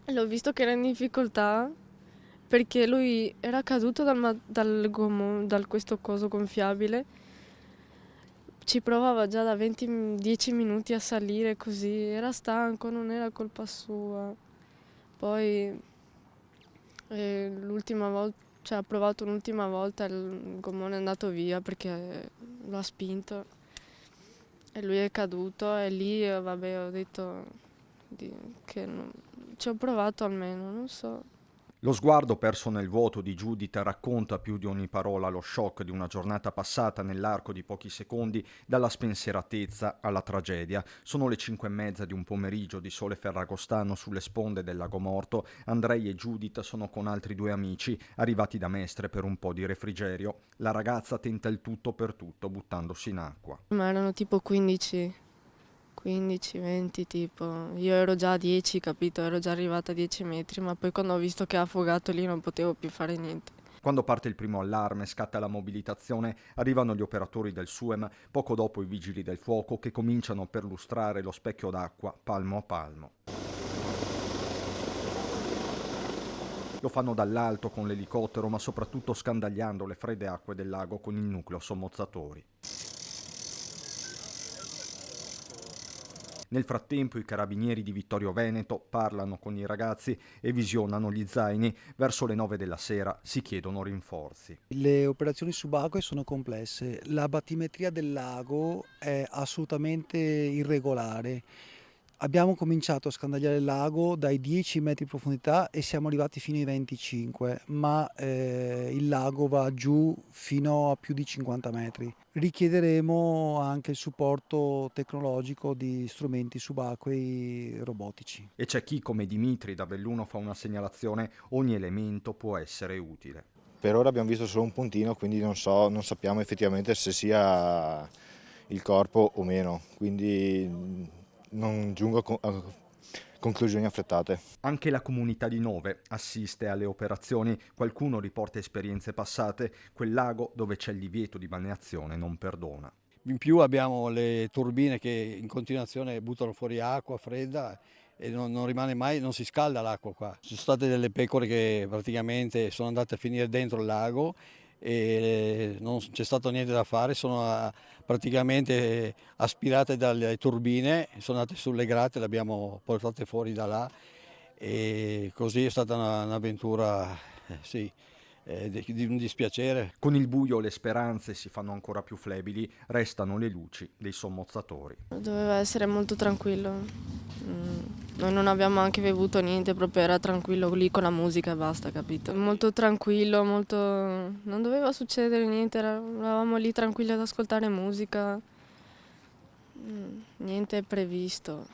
L'ho visto che era in difficoltà perché lui era caduto dal questo coso gonfiabile. Ci provava già da 10 minuti a salire così, era stanco, non era colpa sua. Poi l'ultima volta, cioè ha provato un'ultima volta, il gommone è andato via perché lo ha spinto e lui è caduto e lì, vabbè, ho detto di- che ci ho provato almeno, non so. Lo sguardo perso nel vuoto di Judith racconta più di ogni parola lo shock di una giornata passata nell'arco di pochi secondi dalla spensieratezza alla tragedia. Sono le 5:30 di un pomeriggio di sole ferragostano sulle sponde del lago Morto. Andrei e Judith sono con altri due amici arrivati da Mestre per un po' di refrigerio. La ragazza tenta il tutto per tutto buttandosi in acqua. Ma erano tipo 15, 20 tipo. Io ero già a 10, capito? Ero già arrivata a 10 metri, ma poi quando ho visto che ha affogato lì non potevo più fare niente. Quando parte il primo allarme, scatta la mobilitazione, arrivano gli operatori del SUEM, poco dopo i vigili del fuoco che cominciano a perlustrare lo specchio d'acqua palmo a palmo. Lo fanno dall'alto con l'elicottero, ma soprattutto scandagliando le fredde acque del lago con il nucleo sommozzatori. Nel frattempo i carabinieri di Vittorio Veneto parlano con i ragazzi e visionano gli zaini. Verso le 9 della sera si chiedono rinforzi. Le operazioni subacquee sono complesse, la battimetria del lago è assolutamente irregolare. Abbiamo cominciato a scandagliare il lago dai 10 metri di profondità e siamo arrivati fino ai 25, ma il lago va giù fino a più di 50 metri. Richiederemo anche il supporto tecnologico di strumenti subacquei robotici. E c'è chi, come Dimitri da Belluno, fa una segnalazione: ogni elemento può essere utile. Per ora abbiamo visto solo un puntino, quindi non sappiamo effettivamente se sia il corpo o meno, quindi non giungo a conclusioni affrettate. Anche la comunità di Nove assiste alle operazioni, qualcuno riporta esperienze passate, quel lago dove c'è il divieto di balneazione non perdona. In più abbiamo le turbine che in continuazione buttano fuori acqua fredda e non rimane mai, non si scalda l'acqua qua. Ci sono state delle pecore che praticamente sono andate a finire dentro il lago e non c'è stato niente da fare, sono praticamente aspirate dalle turbine, sono andate sulle grate, le abbiamo portate fuori da là e così è stata un'avventura, sì, di un dispiacere. Con il buio le speranze si fanno ancora più flebili, restano le luci dei sommozzatori. Doveva essere molto tranquillo. Noi non abbiamo anche bevuto niente, proprio era tranquillo lì con la musica e basta, capito? Molto tranquillo, molto. Non doveva succedere niente, eravamo lì tranquilli ad ascoltare musica. Niente previsto.